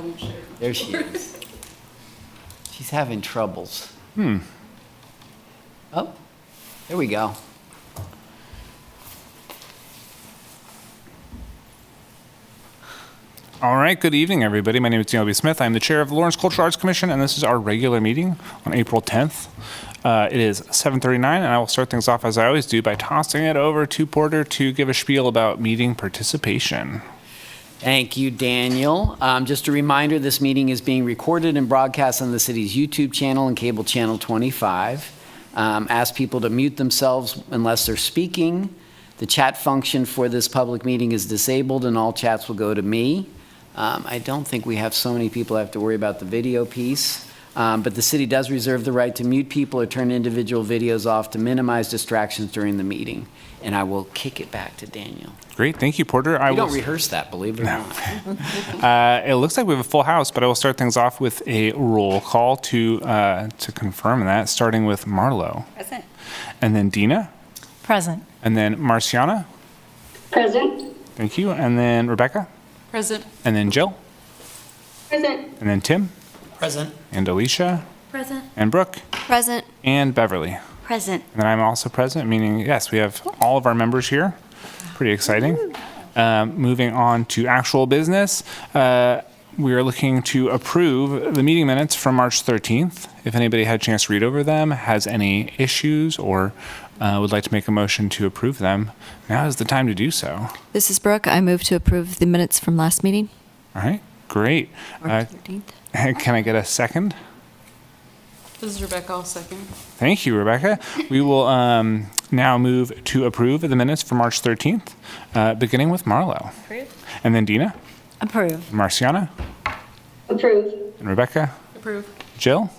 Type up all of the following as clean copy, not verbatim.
won't share. There she is. She's having troubles. Oh, there we go. All right, good evening, everybody. My name is Daniel B. Smith. I'm the chair of the Lawrence Cultural Arts Commission, and this is our regular meeting on April 10th. It is 7:39, and I will start things off as I always do by tossing it over to Porter to give a spiel about meeting participation. Thank you, Daniel. Just a reminder, this meeting is being recorded and broadcast on the city's YouTube channel and cable channel 25. Ask people to mute themselves unless they're speaking. The chat function for this public meeting is disabled, and all chats will go to me. I don't think we have so many people have to worry about the video piece, but the city does reserve the right to mute people or turn individual videos off to minimize distractions during the meeting. And I will kick it back to Daniel. Great, thank you, Porter. We don't rehearse that, believe it or not. It looks like we have a full house, but I will start things off with a roll call to confirm that, starting with Marlo. Present. And then Dina. Present. And then Marciana. Present. Thank you. And then Rebecca. Present. And then Jill. Present. And then Tim. Present. And Alicia. Present. And Brooke. Present. And Beverly. Present. And then I'm also present, meaning, yes, we have all of our members here. Pretty exciting. Moving on to actual business. We are looking to approve the meeting minutes from March 13th. If anybody had a chance to read over them, has any issues, or would like to make a motion to approve them, now is the time to do so. This is Brooke. I move to approve the minutes from last meeting. All right, great. March 13th. Can I get a second? This is Rebecca, I'll second. Thank you, Rebecca. We will now move to approve the minutes for March 13th, beginning with Marlo. Approved. And then Dina, Approve. Marciana, Approve. and Rebecca. Approve. Jill,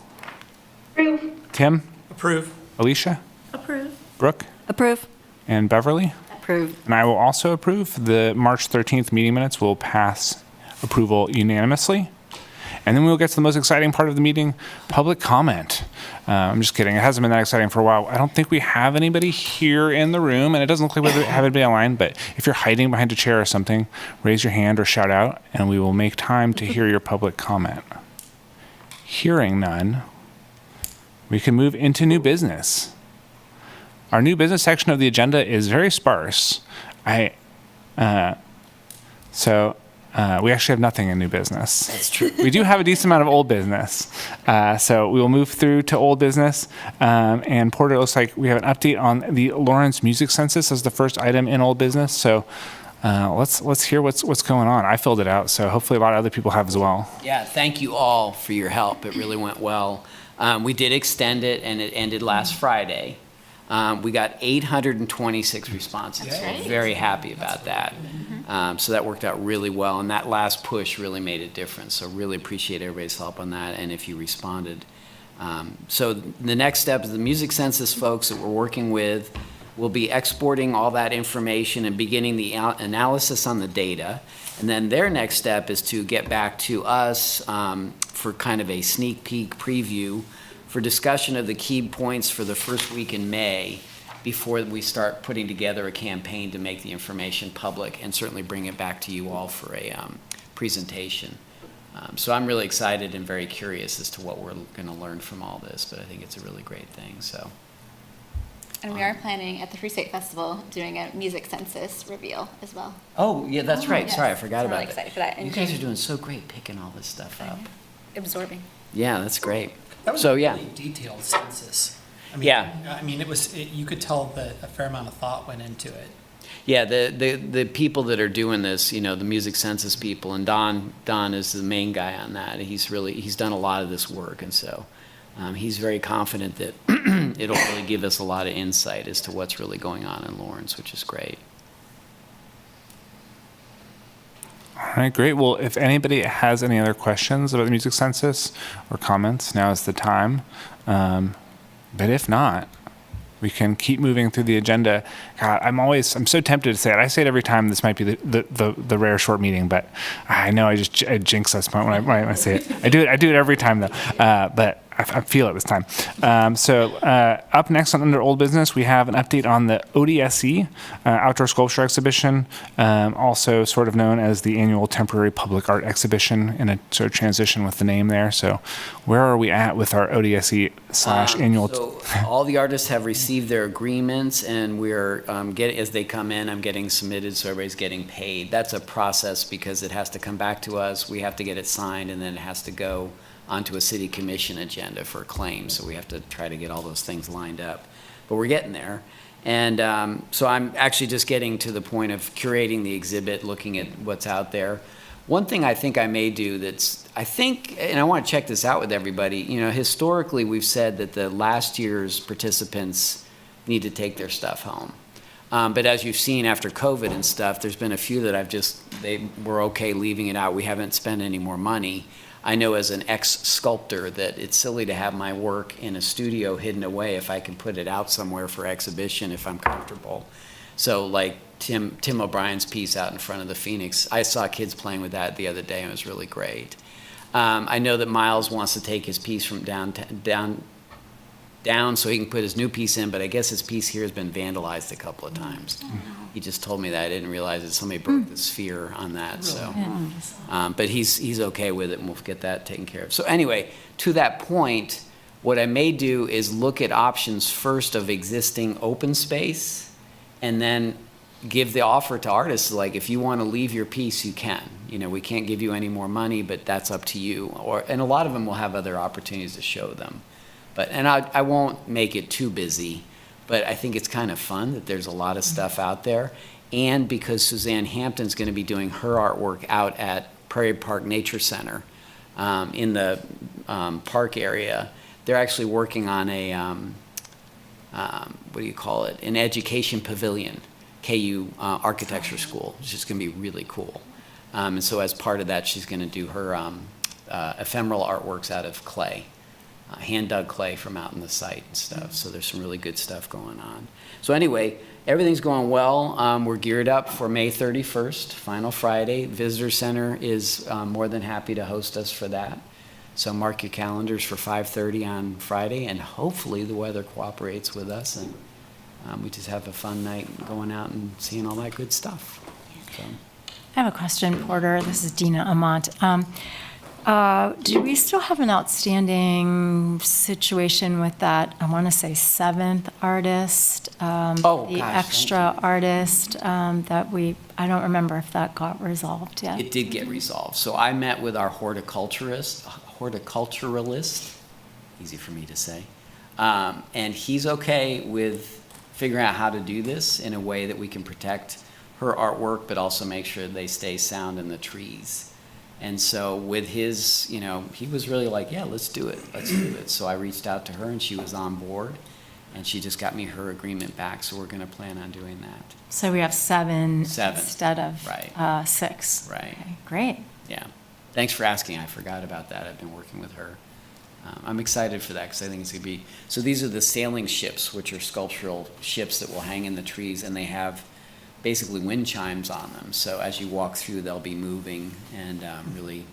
Approve. Tim, Approve. Alicia, Approved. Brooke, Approve. and Beverly. Approved. And I will also approve. The March 13th meeting minutes will pass approval unanimously. And then we'll get to the most exciting part of the meeting, public comment. I'm just kidding. It hasn't been that exciting for a while. I don't think we have anybody here in the room, and it doesn't look like we have anybody online, but if you're hiding behind a chair or something, raise your hand or shout out, and we will make time to hear your public comment. Hearing none, we can move into new business. Our new business section of the agenda is very sparse. We actually have nothing in new business. That's true. We do have a decent amount of old business. So we will move through to old business. And Porter, it looks like we have an update on the Lawrence Music Census as the first item in old business. So let's hear what's going on. I filled it out, so hopefully a lot of other people have as well. Yeah, thank you all for your help. It really went well. We did extend it, and it ended last Friday. We got 826 responses. So we're very happy about that. So that worked out really well, and that last push really made a difference. So really appreciate everybody's help on that, and if you responded. So the next step is the music census folks that we're working with will be exporting all that information and beginning the analysis on the data. And then their next step is to get back to us for kind of a sneak peek preview for discussion of the key points for the first week in May before we start putting together a campaign to make the information public and certainly bring it back to you all for a presentation. So I'm really excited and very curious as to what we're going to learn from all this, but I think it's a really great thing. So. And we are planning at the Free State Festival doing a music census reveal as well. Oh, yeah, that's right. yes. Sorry, I forgot So about really that. excited for that. You And guys are June- doing so great picking all this stuff up. Absorbing. Yeah, that's great. That was So, a yeah. really detailed census. I mean, Yeah. I mean, you could tell that a fair amount of thought went into it. Yeah, the people that are doing this, the music census people, and Don is the main guy on that. He's done a lot of this work, and so he's very confident that it'll really give us a lot of insight as to what's really going on in Lawrence, which is great. All right, great. Well, if anybody has any other questions about the music census or comments, now is the time. But if not, we can keep moving through the agenda. God, I'm so tempted to say it. I say it every time. This might be the rare short meeting, but I know I jinx this point when I say it. I do it every time though. But I feel it this time. Up next under old business, we have an update on the ODSE Outdoor Sculpture Exhibition, also sort of known as the annual temporary public art exhibition, in a sort of transition with the name there. So where are we at with our ODSE / annual? So all the artists have received their agreements, and we're getting, as they come in, I'm getting submitted, so everybody's getting paid. That's a process because it has to come back to us. We have to get it signed, and then it has to go onto a city commission agenda for claims. So we have to try to get all those things lined up. But we're getting there. And so I'm actually just getting to the point of curating the exhibit, looking at what's out there. One thing I think I may do and I want to check this out with everybody, historically we've said that the last year's participants need to take their stuff home. But as you've seen after COVID and stuff, there's been a few that they were okay leaving it out. We haven't spent any more money. I know as an ex-sculptor that it's silly to have my work in a studio hidden away if I can put it out somewhere for exhibition if I'm comfortable. So like Tim O'Brien's piece out in front of the Phoenix, I saw kids playing with that the other day and it was really great. I know that Miles wants to take his piece from down so he can put his new piece in, but I guess his piece here has been vandalized a couple of times. He just told me that. I didn't realize that somebody broke the sphere on that. So, but he's okay with it, and we'll get that taken care of. So anyway, to that point, what I may do is look at options first of existing open space, and then give the offer to artists, like if you want to leave your piece, you can. We can't give you any more money, but that's up to you. And a lot of them will have other opportunities to show them. And I won't make it too busy, but I think it's kind of fun that there's a lot of stuff out there. And because Suzanne Hampton's going to be doing her artwork out at Prairie Park Nature Center in the park area, they're actually working on a, an education pavilion, KU architecture school, which is going to be really cool. And so as part of that, she's going to do her ephemeral artworks out of clay. Hand-dug clay from out in the site and stuff. So there's some really good stuff going on. So anyway, everything's going well. We're geared up for May 31st, final Friday. Visitor Center is more than happy to host us for that. So mark your calendars for 5:30 on Friday, and hopefully the weather cooperates with us, and we just have a fun night going out and seeing all that good stuff. So. I have a question, Porter. This is Dina Amont. Do we still have an outstanding situation with that, I want to say, seventh artist? The extra artist that I don't remember if that got resolved yet. It did get resolved. So I met with our horticulturalist, easy for me to say, and he's okay with figuring out how to do this in a way that we can protect her artwork, but also make sure they stay sound in the trees. And so with his, he was really like, yeah, let's do it. Let's do it. So I reached out to her and she was on board and she just got me her agreement back. So we're going to plan on doing that. So we have seven. Seven. Instead of Right. 6. Right. Okay, great. Yeah. Thanks for asking. I forgot about that. I've been working with her. I'm excited for that because I think it's going to be, so these are the sailing ships, which are sculptural ships that will hang in the trees, and they have basically wind chimes on them. So as you walk through, they'll be moving and really,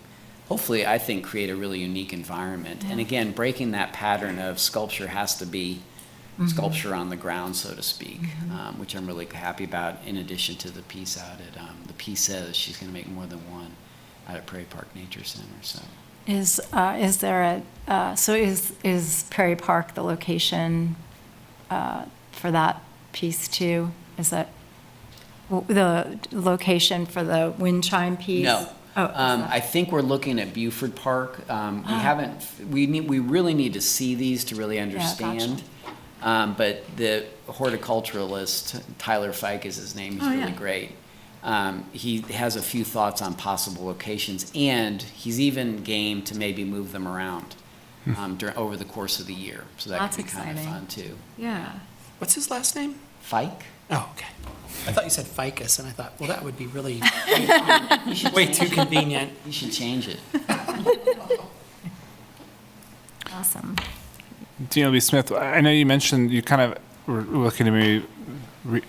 hopefully, I think, create a really unique environment. And again, breaking that pattern of sculpture has to be sculpture on the ground, so to speak, which I'm really happy about, in addition to the piece out at, the piece says she's going to make more than one out at Prairie Park Nature Center. So Is there is Prairie Park the location for that piece too? Is that the location for the wind chime piece? No. Oh, I think we're looking at Buford Park. We really need to see these to really understand. But the horticulturalist, Tyler Fike is his name, he's really great. He has a few thoughts on possible locations, and he's even game to maybe move them around over the course of the year. So that could be kind of fun too. Yeah. What's his last name? Fike? Oh, okay. I thought you said ficus, and I thought, well, that would be really way too convenient. You should change it. Awesome. Dina B. Smith, I know you mentioned you kind of were looking to maybe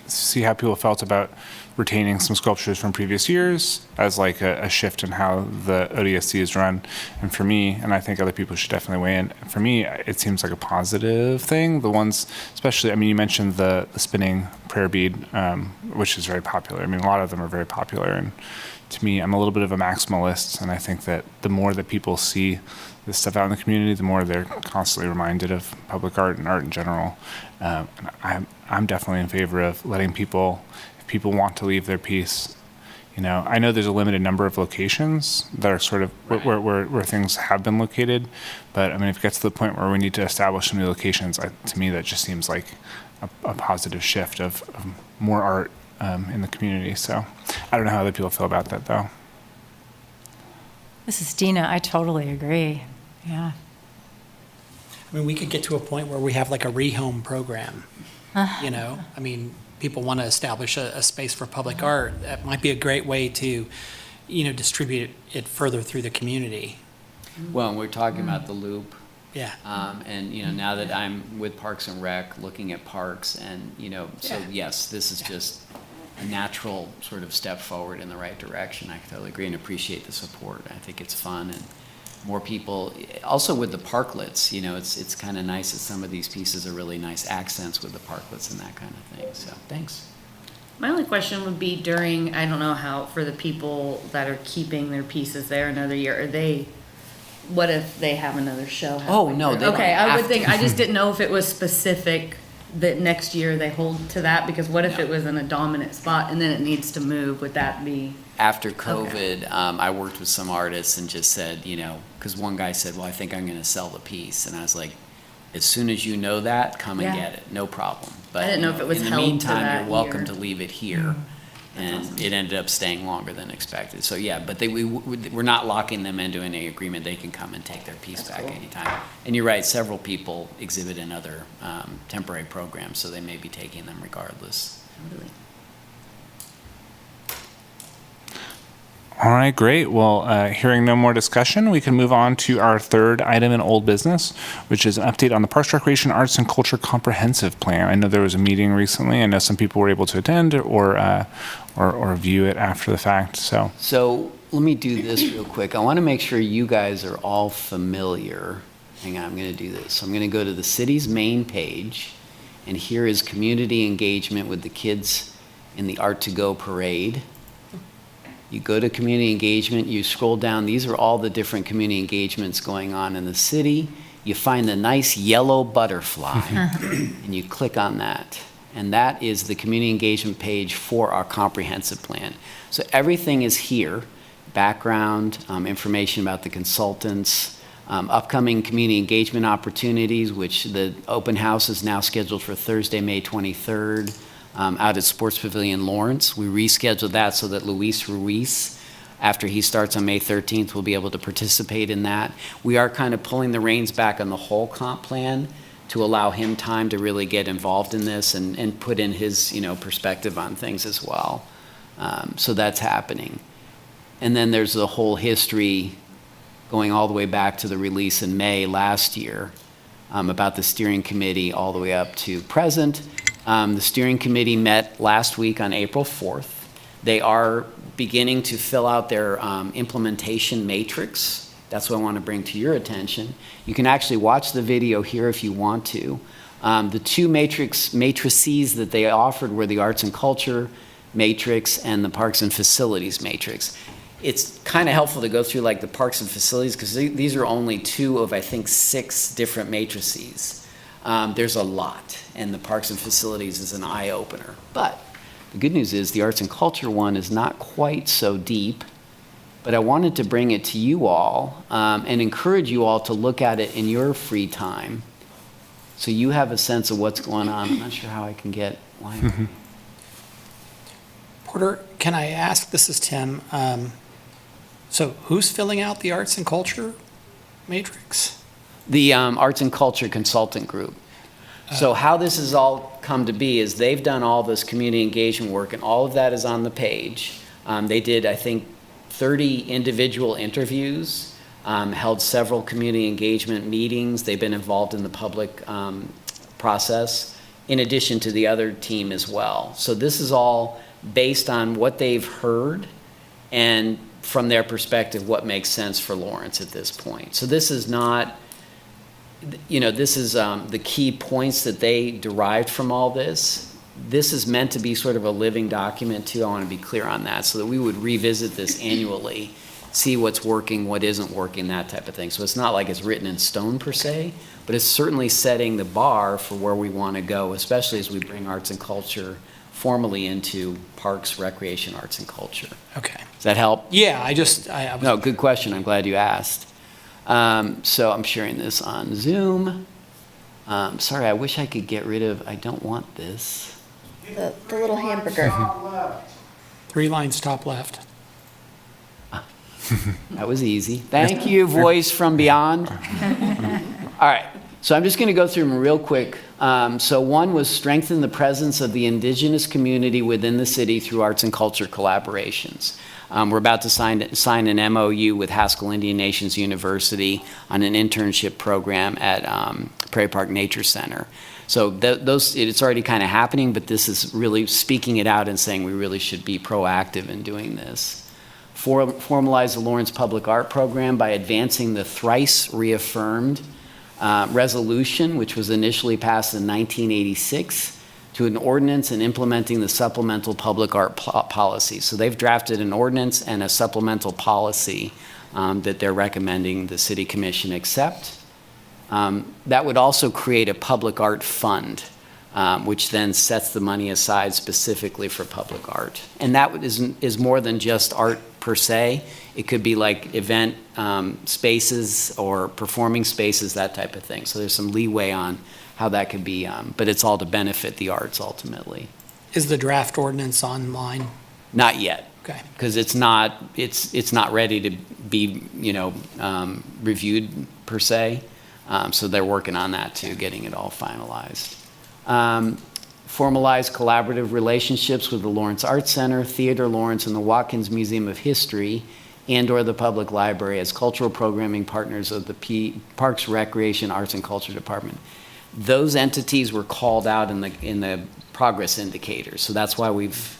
see how people felt about retaining some sculptures from previous years as like a shift in how the ODSC is run. And for me, and I think other people should definitely weigh in, for me, it seems like a positive thing. The ones, especially, I mean, you mentioned the spinning prayer bead, which is very popular. I mean, a lot of them are very popular. And to me, I'm a little bit of a maximalist, and I think that the more that people see this stuff out in the community, the more they're constantly reminded of public art and art in general. And I'm definitely in favor of letting people, if people want to leave their piece, you know, I know there's a limited number of locations that are sort of where things have been located, but I mean, if it gets to the point where we need to establish some new locations, to me, that just seems like a positive shift of more art in the community. So I don't know how other people feel about that, though. This is Dina. I totally agree. Yeah. I mean, we could get to a point where we have like a rehome program, you know? I mean, people want to establish a space for public art. That might be a great way to, you know, distribute it further through the community. Well, and we're talking about the loop. Yeah. And, you know, now that I'm with Parks and Rec, looking at parks and, you know, so yes, this is just a natural sort of step forward in the right direction. I totally agree and appreciate the support. I think it's fun and more people, also with the parklets, you know, it's kind of nice that some of these pieces are really nice accents with the parklets and that kind of thing. So thanks. My only question would be during, I don't know how, for the people that are keeping their pieces there another year, are they, what if they have another show? Oh, no, they don't Okay, I have would think, to. I just didn't know if it was specific that next year they hold to that, because what if it was in a dominant spot and then it needs to move, would that be? After COVID, I worked with some artists and just said, you know, because one guy said, well, I think I'm going to sell the piece. And I was like, as soon as you know that, come and Yeah. get it. No problem. But I didn't know if it was in the held to meantime, that you're welcome year. to leave it here. And awesome. it ended up staying longer than expected. So, yeah, but we're not locking them into any agreement. They can come and take their piece back anytime. And you're right, several people exhibit in other temporary programs, so they may be taking them regardless. Totally. All right, great. Well, hearing no more discussion, we can move on to our third item in old business, which is an update on the Parks, Recreation, Arts, and Culture Comprehensive Plan. I know there was a meeting recently. I know some people were able to attend or view it after the fact. So let me do this real quick. I want to make sure you guys are all familiar. Hang on, I'm going to do this. So I'm going to go to the city's main page, and here is community engagement with the kids in the Art to Go parade. You go to community engagement, you scroll down, these are all the different community engagements going on in the city. You find the nice yellow butterfly, and you click on that. And that is the community engagement page for our comprehensive plan. So everything is here, background, information about the consultants, upcoming community engagement opportunities, which the open house is now scheduled for Thursday, May 23rd. Out at Sports Pavilion Lawrence. We rescheduled that so that Luis Ruiz, after he starts on May 13th, will be able to participate in that. We are kind of pulling the reins back on the whole comp plan to allow him time to really get involved in this and put in his, you know, perspective on things as well. So that's happening. And then there's the whole history going all the way back to the release in May last year about the steering committee all the way up to present. The steering committee met last week on April 4th. They are beginning to fill out their implementation matrix. That's what I want to bring to your attention. You can actually watch the video here if you want to. The two matrices that they offered were the Arts and Culture matrix and the Parks and Facilities matrix. It's kind of helpful to go through like the Parks and Facilities because these are only two of, I think, 6 different matrices. There's a lot, and the Parks and Facilities is an eye-opener. But the good news is the Arts and Culture one is not quite so deep, but I wanted to bring it to you all and encourage you all to look at it in your free time so you have a sense of what's going on. I'm not sure how I can get line. Porter, can I ask, this is Tim, so who's filling out the arts and culture matrix? The Arts and Culture Consultant Group. So how this has all come to be is they've done all this community engagement work, and all of that is on the page. They did, I think, 30 individual interviews, held several community engagement meetings. They've been involved in the public process, in addition to the other team as well. So this is all based on what they've heard and from their perspective, what makes sense for Lawrence at this point. So this is not, this is the key points that they derived from all this. This is meant to be sort of a living document too. I want to be clear on that, so that we would revisit this annually, see what's working, what isn't working, that type of thing. So it's not like it's written in stone per se, but it's certainly setting the bar for where we want to go, especially as we bring arts and culture formally into parks, recreation, arts, and culture. Okay. Does that help? Yeah, I was. No, good question. I'm glad you asked. So I'm sharing this on Zoom. Sorry, I wish I could get rid of, I don't want this. The little hamburger. 3 lines top left. That was easy. Thank you, voice from beyond. All right, so I'm just going to go through them real quick. So one was strengthen the presence of the indigenous community within the city through arts and culture collaborations. We're about to sign an MOU with Haskell Indian Nations University on an internship program at Prairie Park Nature Center. So it's already kind of happening, but this is really speaking it out and saying we really should be proactive in doing this. Formalize the Lawrence Public Art Program by advancing the thrice reaffirmed resolution, which was initially passed in 1986, to an ordinance and implementing the supplemental public art policy. So they've drafted an ordinance and a supplemental policy that they're recommending the City Commission accept. That would also create a public art fund, which then sets the money aside specifically for public art. And that is more than just art per se. It could be like event spaces or performing spaces, that type of thing. So there's some leeway on how that could be, but it's all to benefit the arts ultimately. Is the draft ordinance online? Not yet. Okay. Because it's not ready to be, reviewed per se. So they're working on that too, getting it all finalized. Formalize collaborative relationships with the Lawrence Arts Center, Theater Lawrence, and the Watkins Museum of History, and/or the Public Library as cultural programming partners of the Parks, Recreation, Arts, and Culture Department. Those entities were called out in the progress indicators, so that's why we've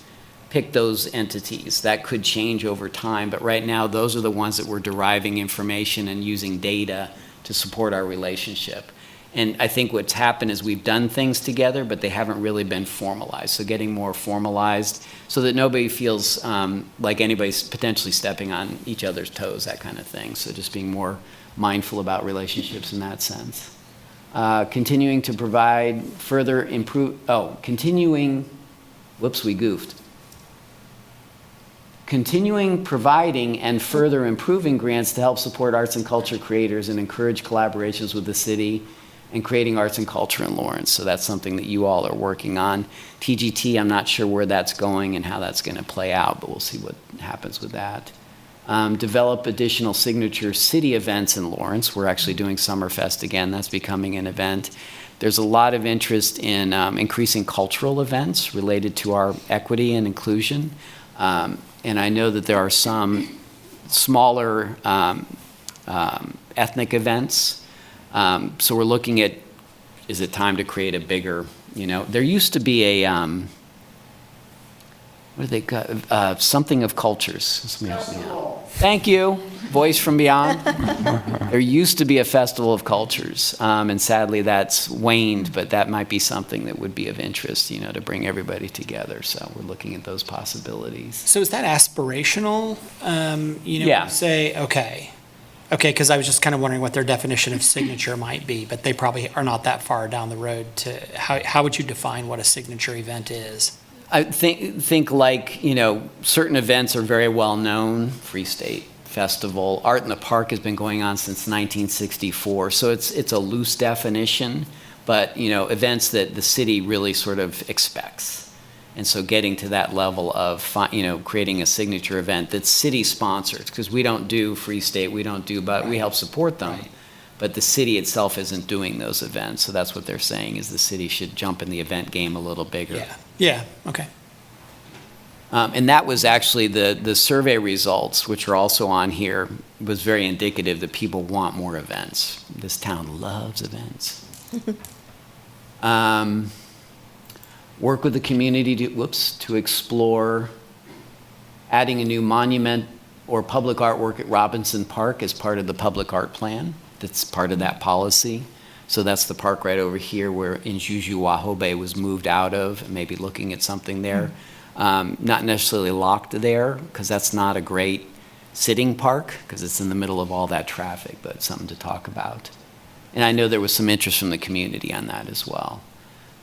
picked those entities. That could change over time, but right now those are the ones that we're deriving information and using data to support our relationship. And I think what's happened is we've done things together, but they haven't really been formalized. So getting more formalized so that nobody feels like anybody's potentially stepping on each other's toes, that kind of thing. So just being more mindful about relationships in that sense. Continuing to provide further Continuing providing and further improving grants to help support arts and culture creators and encourage collaborations with the city and creating arts and culture in Lawrence. So that's something that you all are working on. TGT, I'm not sure where that's going and how that's going to play out, but we'll see what happens with that. Develop additional signature city events in Lawrence. We're actually doing Summerfest again. That's becoming an event. There's a lot of interest in increasing cultural events related to our equity and inclusion. And I know that there are some smaller ethnic events. So we're looking at, is it time to create a bigger, there used to be a, what do they call, something of cultures. Somebody help me out. Thank you, voice from beyond. There used to be a festival of cultures, and sadly that's waned, but that might be something that would be of interest, to bring everybody together. So we're looking at those possibilities. So is that aspirational? Yeah. Say, okay, because I was just kind of wondering what their definition of signature might be, but they probably are not that far down the road to, how would you define what a signature event is? I think like, certain events are very well known. Free State Festival, Art in the Park has been going on since 1964. So it's a loose definition, but, events that the city really sort of expects. And so getting to that level of, creating a signature event that's city sponsored, because we don't do Free State, but we help support them. Right. But the city itself isn't doing those events. So that's what they're saying, is the city should jump in the event game a little bigger. Yeah, okay. And that was actually the survey results, which are also on here, was very indicative that people want more events. This town loves events. Work with the community to explore adding a new monument or public artwork at Robinson Park as part of the public art plan. That's part of that policy. So that's the park right over here where Injuju Wahobe was moved out of, maybe looking at something there. Not necessarily locked there, because that's not a great sitting park, because it's in the middle of all that traffic, but it's something to talk about. And I know there was some interest from the community on that as well.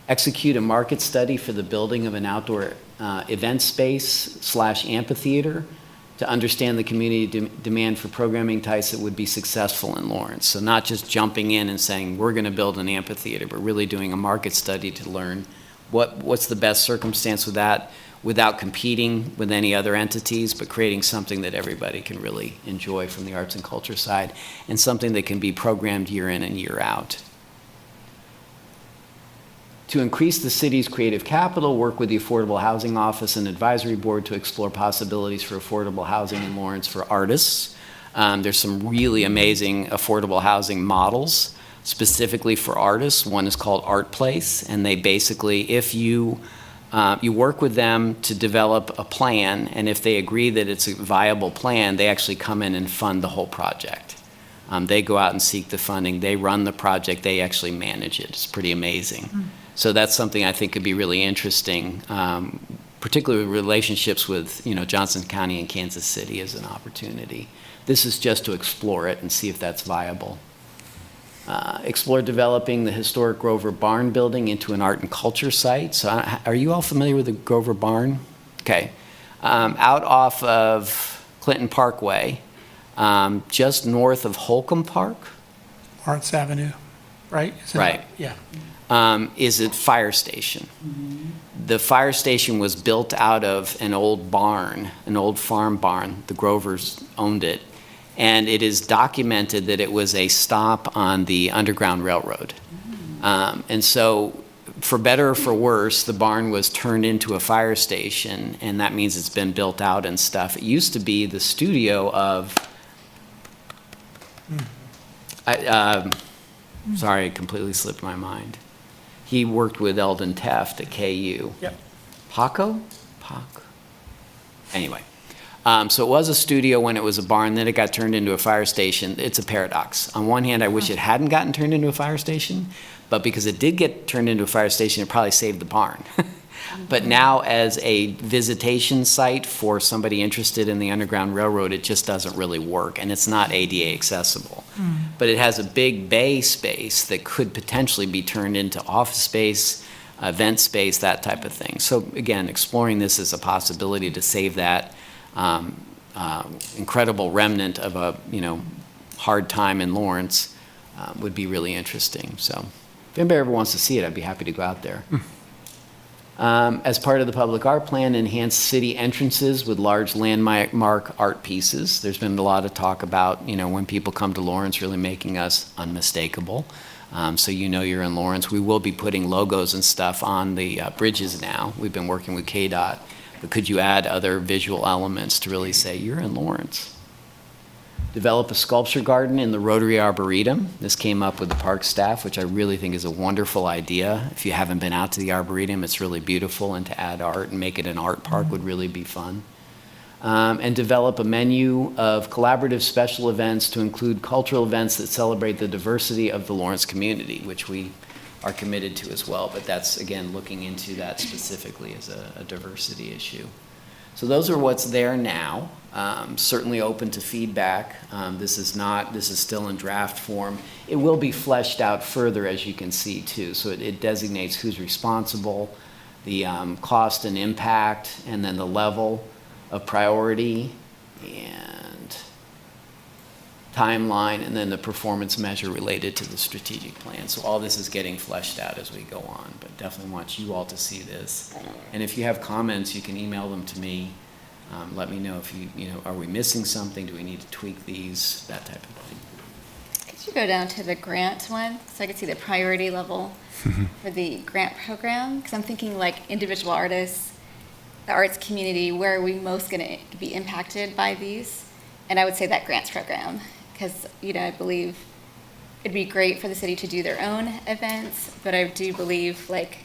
Execute a market study for the building of an outdoor event space / amphitheater to understand the community demand for programming types that would be successful in Lawrence. So not just jumping in and saying, we're going to build an amphitheater, but really doing a market study to learn what's the best circumstance with that without competing with any other entities, but creating something that everybody can really enjoy from the arts and culture side, and something that can be programmed year in and year out. To increase the city's creative capital, work with the Affordable Housing Office and Advisory Board to explore possibilities for affordable housing in Lawrence for artists. There's some really amazing affordable housing models specifically for artists. One is called Art Place, and they basically, if you work with them to develop a plan, and if they agree that it's a viable plan, they actually come in and fund the whole project. They go out and seek the funding, they run the project, they actually manage it. It's pretty amazing. So that's something I think could be really interesting, particularly relationships with, Johnson County and Kansas City as an opportunity. This is just to explore it and see if that's viable. Explore developing the historic Grover Barn building into an art and culture site. So are you all familiar with the Grover Barn? Okay. Out off of Clinton Parkway, just north of Holcomb Park. Lawrence Avenue, right? Right. Yeah. Is a fire station. The fire station was built out of an old barn, an old farm barn. The Grovers owned it. And it is documented that it was a stop on the Underground Railroad. And so, for better or for worse, the barn was turned into a fire station, and that means it's been built out and stuff. It used to be the studio of... sorry, it completely slipped my mind. He worked with Eldon Teft at KU. Yep. Paco? Anyway. So it was a studio when it was a barn, then it got turned into a fire station. It's a paradox. On one hand, I wish it hadn't gotten turned into a fire station, but because it did get turned into a fire station, it probably saved the barn. But now as a visitation site for somebody interested in the Underground Railroad, it just doesn't really work, and it's not ADA accessible. But it has a big bay space that could potentially be turned into office space, event space, that type of thing. So again, exploring this as a possibility to save that incredible remnant of a hard time in Lawrence would be really interesting. So if anybody ever wants to see it, I'd be happy to go out there. As part of the public art plan, enhance city entrances with large landmark art pieces. There's been a lot of talk about, when people come to Lawrence, really making us unmistakable. So you're in Lawrence. We will be putting logos and stuff on the bridges now. We've been working with KDOT. But could you add other visual elements to really say, you're in Lawrence? Develop a sculpture garden in the Rotary Arboretum. This came up with the park staff, which I really think is a wonderful idea. If you haven't been out to the Arboretum, it's really beautiful, and to add art and make it an art park would really be fun. And develop a menu of collaborative special events to include cultural events that celebrate the diversity of the Lawrence community, which we are committed to as well. But that's, again, looking into that specifically as a diversity issue. So those are what's there now. Certainly open to feedback. This is still in draft form. It will be fleshed out further, as you can see too. So it designates who's responsible, the cost and impact, and then the level of priority and timeline, and then the performance measure related to the strategic plan. So all this is getting fleshed out as we go on, but definitely want you all to see this. And if you have comments, you can email them to me. Let me know if are we missing something? Do we need to tweak these? That type of thing. Could you go down to the grant one, so I could see the priority level for the grant program? Because I'm thinking like individual artists, the arts community, where are we most going to be impacted by these? And I would say that grants program, because I believe it'd be great for the city to do their own events, but I do believe like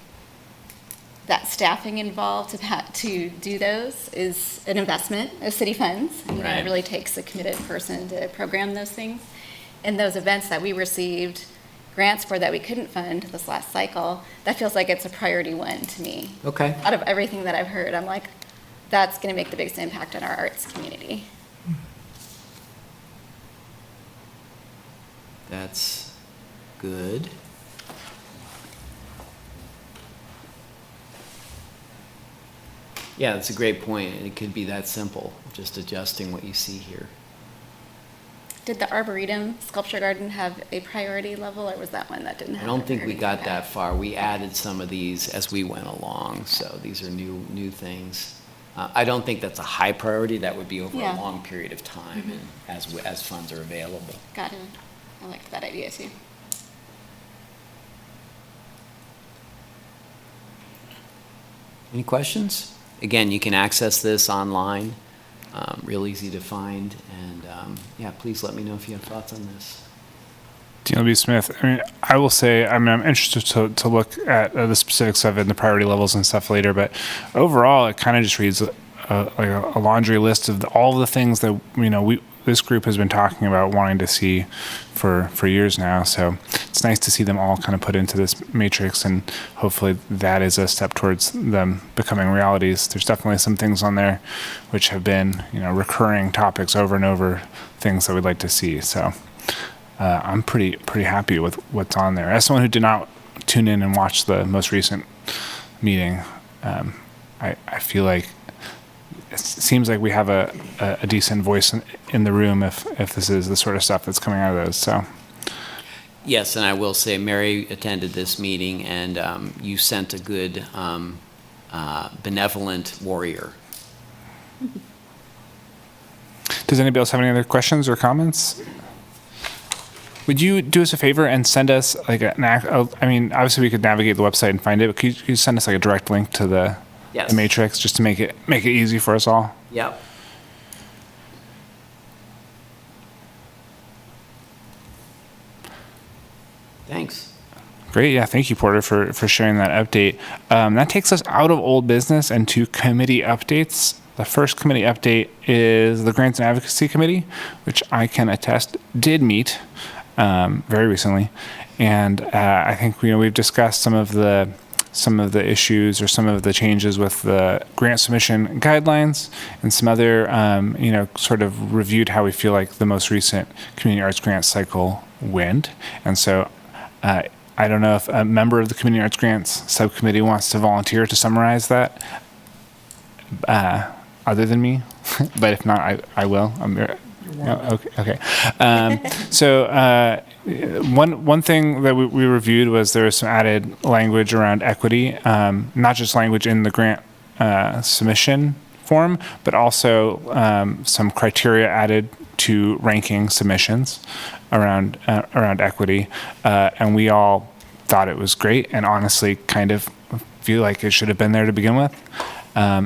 that staffing involved to do those is an investment of city funds. You know, Right. it really takes a committed person to program those things. And those events that we received grants for that we couldn't fund this last cycle, that feels like it's a priority one to me. Okay. Out of everything that I've heard, I'm like, that's going to make the biggest impact on our arts community. That's good. Yeah, that's a great point. It could be that simple, just adjusting what you see here. Did the Arboretum Sculpture Garden have a priority level, or was that one that didn't have? I don't a think we priority got that impact? far. We added some of these as we went along, so these are new things. I don't think that's a high priority. That would be over a Yeah. long period of time and as funds are available. Got it. I liked that idea too. Any questions? Again, you can access this online, real easy to find, and yeah, please let me know if you have thoughts on this. Dean B. Smith, I mean, I will say, I mean, I'm interested to look at the specifics of it and the priority levels and stuff later, but overall, it kind of just reads like a laundry list of all the things that, you know, this group has been talking about wanting to see for years now. So it's nice to see them all kind of put into this matrix, and hopefully that is a step towards them becoming realities. There's definitely some things on there which have been, you know, recurring topics over and over, things that we'd like to see. So I'm pretty happy with what's on there. As someone who did not tune in and watch the most recent meeting, I feel like it seems like we have a decent voice in the room if this is the sort of stuff that's coming out of those. So Yes, and I will say Mary attended this meeting, and you sent a good benevolent warrior. does anybody else have any other questions or comments? Would you do us a favor and send us like I mean, obviously we could navigate the website and find it, but could you send us like a direct link to the Yes. the matrix just to make it easy for us all? Yep. Thanks. Great. Yeah. Thank you, Porter, for sharing that update. That takes us out of old business and to committee updates. The first committee update is the Grants and Advocacy Committee, which I can attest did meet very recently. And I think, you know, we've discussed some of the issues or some of the changes with the grant submission guidelines, and some other, you know, sort of reviewed how we feel like the most recent community arts grant cycle went. And so I don't know if a member of the community arts grants subcommittee wants to volunteer to summarize that other than me, but if not, I will. Okay. So one thing that we reviewed was there was some added language around equity, not just language in the grant submission form, but also some criteria added to ranking submissions around equity, and we all thought it was great, and honestly kind of feel like it should have been there to begin with.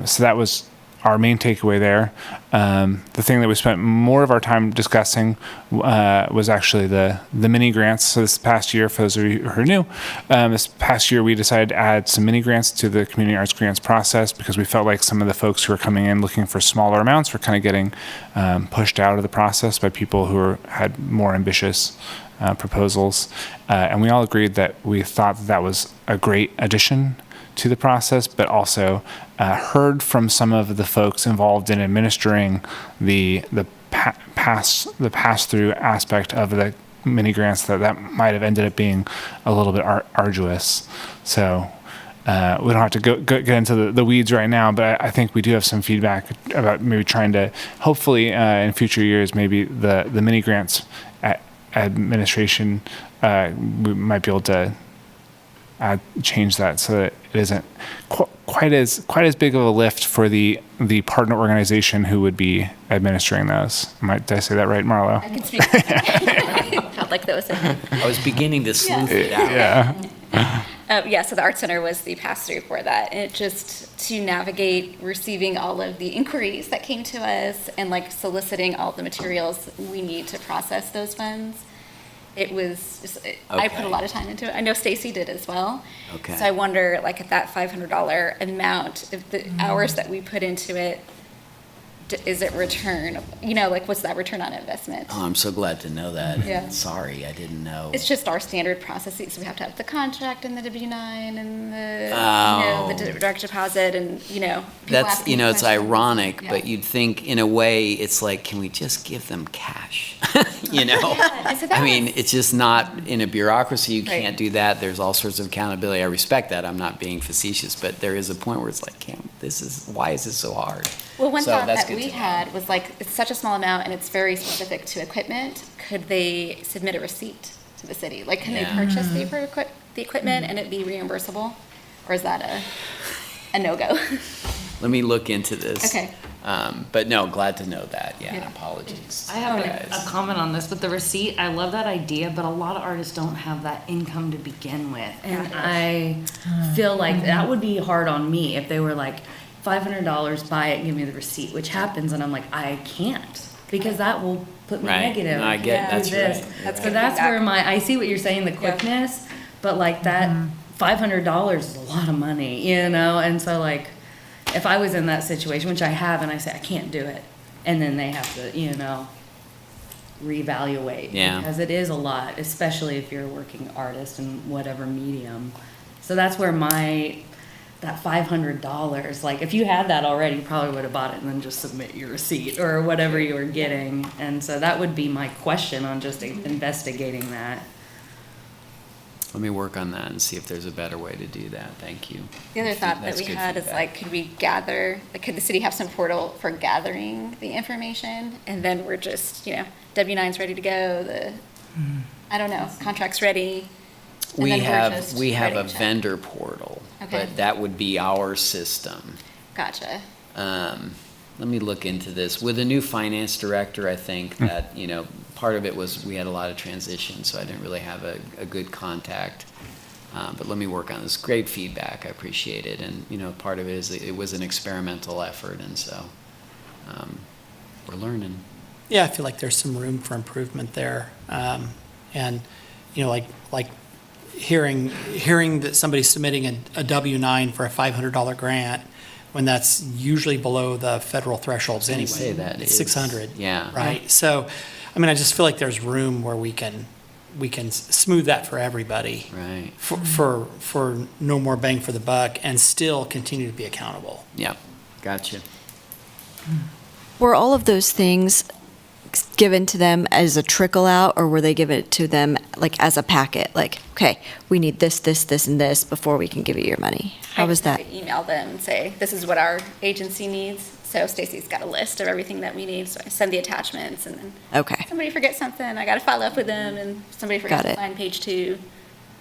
So that was our main takeaway there. The thing that we spent more of our time discussing was actually the mini grants. So this past year, for those of you who are new, this past year we decided to add some mini grants to the community arts grants process because we felt like some of the folks who were coming in looking for smaller amounts were kind of getting pushed out of the process by people who had more ambitious proposals. And we all agreed that we thought that was a great addition to the process, but also heard from some of the folks involved in administering the pass-through aspect of the mini grants that might have ended up being a little bit arduous. So we don't have to get into the weeds right now, but I think we do have some feedback about maybe trying to, hopefully in future years, maybe the mini grants administration, we might be able to change that so that it isn't quite as big of a lift for the partner organization who would be administering those. Did I say that right, Marlo? I can speak. Felt like that was it. I was beginning to sleuth it out. Yeah. So the Art Center was the pass-through for that. And it just to navigate receiving all of the inquiries that came to us and like soliciting all the materials we need to process those funds. it was just, I put a Okay. lot of time into it. I know Stacy did as well. Okay. So I wonder, like, at that $500 amount, if the hours that we put into it, is it return? You know, like, what's that return on investment? Oh, I'm so glad to know that. Yeah. Sorry, I didn't know. It's just our standard processes. We have to have the contract and the W-9 and the, the direct deposit and, people That's, asking it's questions. ironic, Yeah. but you'd think in a way, it's like, can we just give them cash? Yeah, so that I mean, was- it's just not, in a bureaucracy, you Right. can't do that. There's all sorts of accountability. I respect that. I'm not being facetious, but there is a point where it's like, why is this so hard? Well, one So thought that's that good we to know. had was like, it's such a small amount and it's very specific to equipment. Could they submit a receipt to the city? Like, can they Yeah. purchase the equipment and it be reimbursable? Or is that a no-go? Let me look into this. Okay. But no, glad to know that. Yeah, Yeah. apologies. I have guys. a comment on this, but the receipt, I love that idea, but a lot of artists don't have that income to begin with. And I feel like that would be hard on me if they were like, $500, buy it, give me the receipt, which happens, and I'm like, I can't, because that will put me Right. negative. No, I get- Do that's this. right. That's So good that's feedback. where I see what you're saying, the quickness, but like that $500 is a lot of money, and so like, if I was in that situation, which I have, and I say, I can't do it, and then they have to, reevaluate. Yeah. Because it is a lot, especially if you're a working artist in whatever medium. So that's where that $500, like, if you had that already, you probably would have bought it and then just submit your receipt or whatever you were getting. And so that would be my question on just investigating that. Let me work on that and see if there's a better way to do that. Thank you. The other thought that That's we good had is feedback. like, could we gather, like, could the city have some portal for gathering the information? And then we're just, W-9's ready to go, I don't know, contract's ready. and We then we're have, just we have a writing check. vendor portal, Okay. but that would be our system. Gotcha. Let me look into this. With a new finance director, I think that, part of it was we had a lot of transition, so I didn't really have a good contact. But let me work on this. Great feedback. I appreciate it. And, part of it is it was an experimental effort, and so we're learning. Yeah, I feel like there's some room for improvement there. And, like hearing that somebody's submitting a W-9 for a $500 grant when that's usually below the federal thresholds I anyway. say that It's is- 600. yeah. Right? So, I just feel like there's room where we can smooth that for everybody. Right. For no more bang for the buck and still continue to be accountable. Yep. Gotcha. Were all of those things given to them as a trickle out, or were they given to them like as a packet? Like, okay, we need this, this, this, and this before we can give you your money. How was that? I email them and say, this is what our agency needs. So Stacy's got a list of everything that we need, so I send the attachments, and then Okay. somebody forgets something, I gotta follow up with them, and somebody forgets Got to it. sign page 2,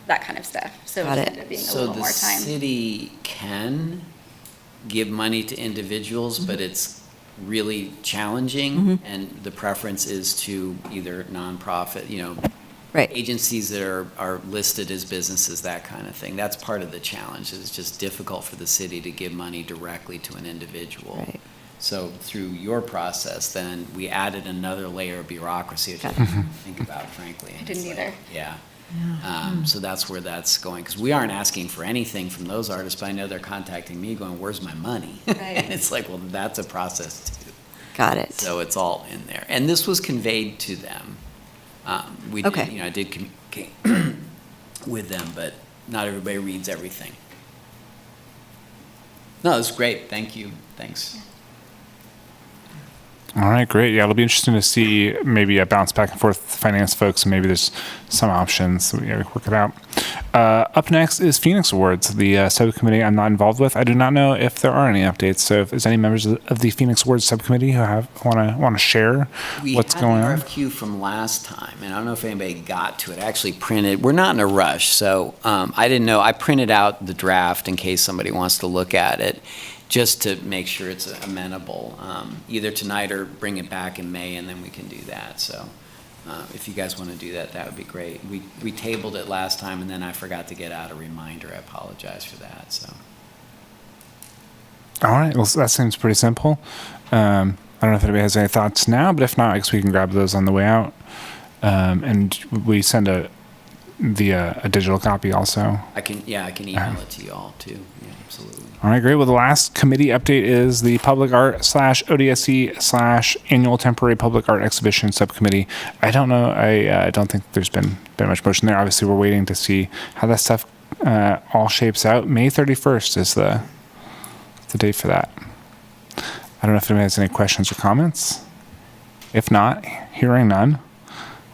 that kind of stuff. So Got it it. ended up being a So little the more time. city can give money to individuals, but Mm-hmm. it's really challenging, and the preference is to either nonprofit, Right. agencies that are listed as businesses, that kind of thing. That's part of the challenge. It's just difficult for the city to give money directly to an individual. Right. So through your process, then we added another layer of bureaucracy, which I Got didn't think about, frankly. I didn't It's like, either. Yeah. So that's where that's going, because we aren't asking for anything from those artists, but I know they're contacting me going, where's my money? Right. And it's like, well, that's a process too. Got it. So it's all in there. And this was conveyed to them. We did, Okay. I did communicate with them, but not everybody reads everything. No, it's great. Thank you. Thanks. All right, great. Yeah, it'll be interesting to see maybe a bounce back and forth with finance folks, and maybe there's some options. So we gotta work it out. Up next is Phoenix Awards, the subcommittee I'm not involved with. I do not know if there are any updates. So if there's any members of the Phoenix Awards subcommittee who want to share what's going We had on. the RFQ from last time, and I don't know if anybody got to it. I actually printed, we're not in a rush, so I didn't know. I printed out the draft in case somebody wants to look at it, just to make sure it's amenable, either tonight or bring it back in May, and then we can do that. So if you guys want to do that, that would be great. We tabled it last time, and then I forgot to get out a reminder. I apologize for that, so. All right, well, that seems pretty simple. I don't know if anybody has any thoughts now, but if not, I guess we can grab those on the way out. And we send a digital copy also. I can email it to you all too. Yeah, absolutely. All right, great. Well, the last committee update is the Public Art /ODSC / Annual Temporary Public Art Exhibition Subcommittee. I don't know. I don't think there's been much motion there. Obviously, we're waiting to see how that stuff all shapes out. May 31st is the date for that. I don't know if anybody has any questions or comments. If not, hearing none,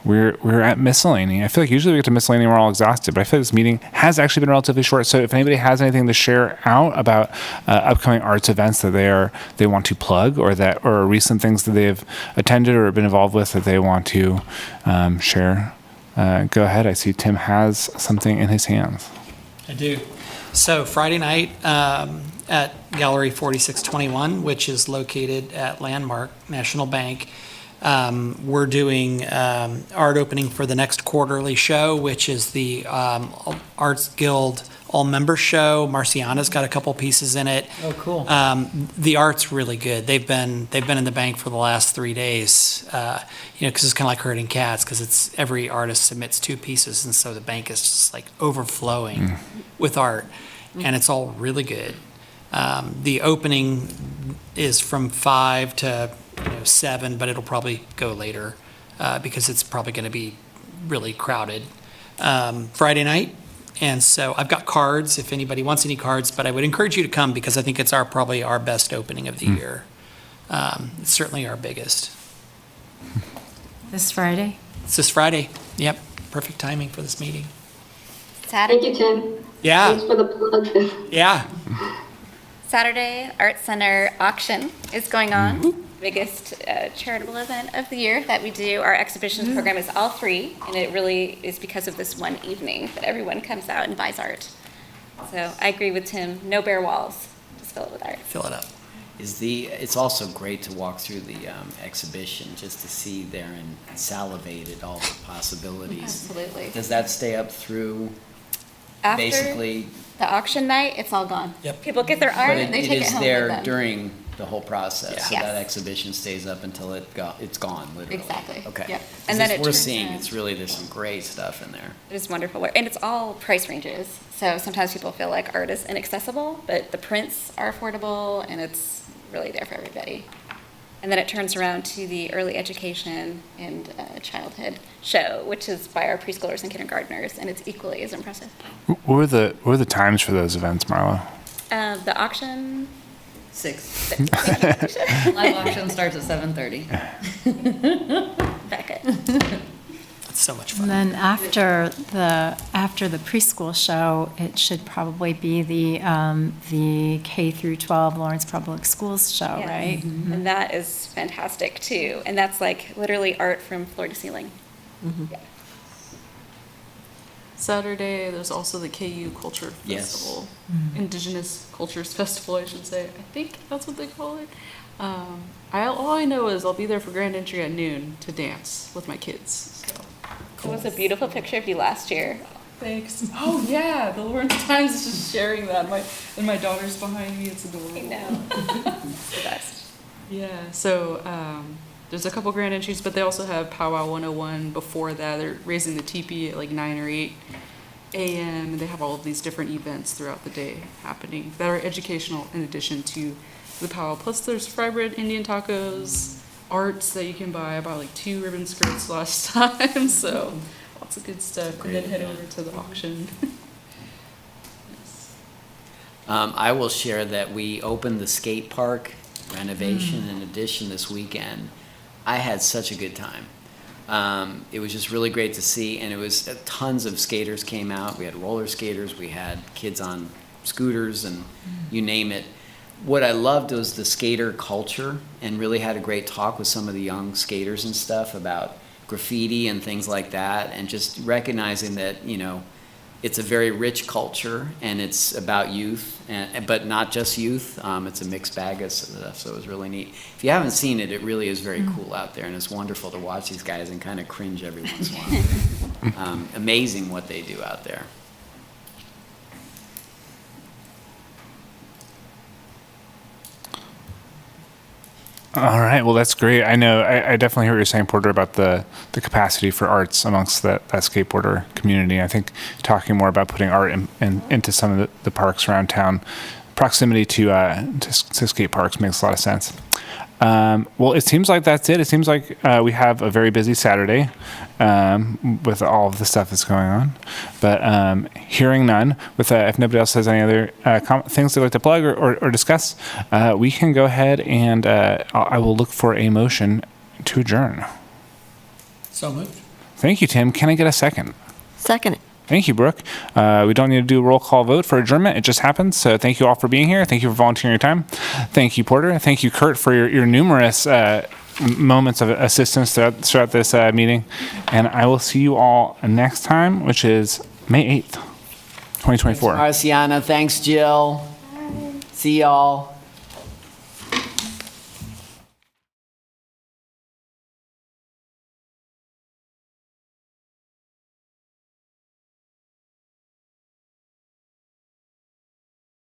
we're at miscellany. I feel like usually we get to miscellany and we're all exhausted, but I feel like this meeting has actually been relatively short. So if anybody has anything to share out about upcoming arts events that they want to plug, or recent things that they've attended or been involved with that they want to share, go ahead. I see Tim has something in his hands. I do. So Friday night at Gallery 4621, which is located at Landmark National Bank, we're doing art opening for the next quarterly show, which is the Arts Guild all-member show. Marciana's got a couple pieces in it. Oh, cool. The art's really good. They've been in the bank for the last 3 days, because it's kind of like herding cats, because it's every artist submits 2 pieces, and so the bank is just like overflowing with art, and it's all really good. The opening is from 5 to 7, but it'll probably go later because it's probably going to be really crowded Friday night. And so I've got cards if anybody wants any cards, but I would encourage you to come because I think it's probably our best opening of the year. It's certainly our biggest. This Friday? It's this Friday. Yep, perfect timing for this meeting. Saturday. Thank you, Tim. Yeah. Thanks for the plug. Yeah. Saturday Art Center auction is going on. Biggest charitable event of the year that we do. Our exhibitions program is all free, and it really is because of this one evening that everyone comes out and buys art. So I agree with Tim. No bare walls. Just fill it with art. Fill it up. It's also great to walk through the exhibition just to see there and salivate at all the possibilities. Absolutely. Does that stay up through After basically? the auction night, it's all gone. Yep. People get their art But and they it take it is home there with them. during the whole process, so Yes. that exhibition stays up until it's gone, literally. Exactly. Okay. Yep. 'Cause And then as it we're turns seeing, around. it's really, there's some great stuff in there. It is wonderful work, and it's all price ranges. So sometimes people feel like art is inaccessible, but the prints are affordable, and it's really there for everybody. And then it turns around to the early education and childhood show, which is by our preschoolers and kindergartners, and it's equally as impressive. What were the times for those events, Marlo? The auction. 6. Thank you. Live auction starts at 7:30. Becca. It's so much And fun. then after the preschool show, it should probably be the K through 12 Lawrence Public Schools show, Yes. right? And that is fantastic too. And that's like literally art from floor to ceiling. Yeah. Saturday, there's also the KU Culture Yes. Festival, Indigenous Cultures Festival, I should say. I think that's what they call it. All I know is I'll be there for grand entry at noon to dance with my kids. So. It was a beautiful picture of you last year. Thanks. Oh yeah, the Lawrence Times is just sharing that. And my daughter's behind me. It's adorable. I know. It's the best. Yeah. So there's a couple grand entries, but they also have Powwow 101 before that. They're raising the teepee at like 9 or 8 a.m. and they have all of these different events throughout the day happening that are educational in addition to the powwow. Plus there's fry bread, Indian tacos, arts that you can buy. I bought like 2 ribbon skirts last time, so lots of good stuff. And then head over to the auction. Yes. I will share that we opened the skate park renovation and addition this weekend. I had such a good time. It was just really great to see, and it was tons of skaters came out. We had roller skaters, we had kids on scooters, and you name it. What I loved was the skater culture, and really had a great talk with some of the young skaters and stuff about graffiti and things like that, and just recognizing that, it's a very rich culture, and it's about youth, but not just youth. It's a mixed bag of stuff, so it was really neat. If you haven't seen it, it really is very cool out there, and it's wonderful to watch these guys and kind of cringe every once in a while. Amazing what they do out there. All right. Well, that's great. I know. I definitely hear what you're saying, Porter, about the capacity for arts amongst that skateboarder community. I think talking more about putting art into some of the parks around town, proximity to skate parks makes a lot of sense. Well, it seems like that's it. It seems like we have a very busy Saturday with all of the stuff that's going on. But hearing none, with if nobody else has any other things they'd like to plug or discuss, we can go ahead and I will look for a motion to adjourn. So moved. Thank you, Tim. Can I get a second? Second. Thank you, Brooke. We don't need to do a roll call vote for adjournment. It just happens. So thank you all for being here. Thank you for volunteering your time. Thank you, Porter. Thank you, Kurt, for your numerous moments of assistance throughout this meeting. And I will see you all next time, which is May 8th, 2024. Marciana, thanks, Jill. See y'all.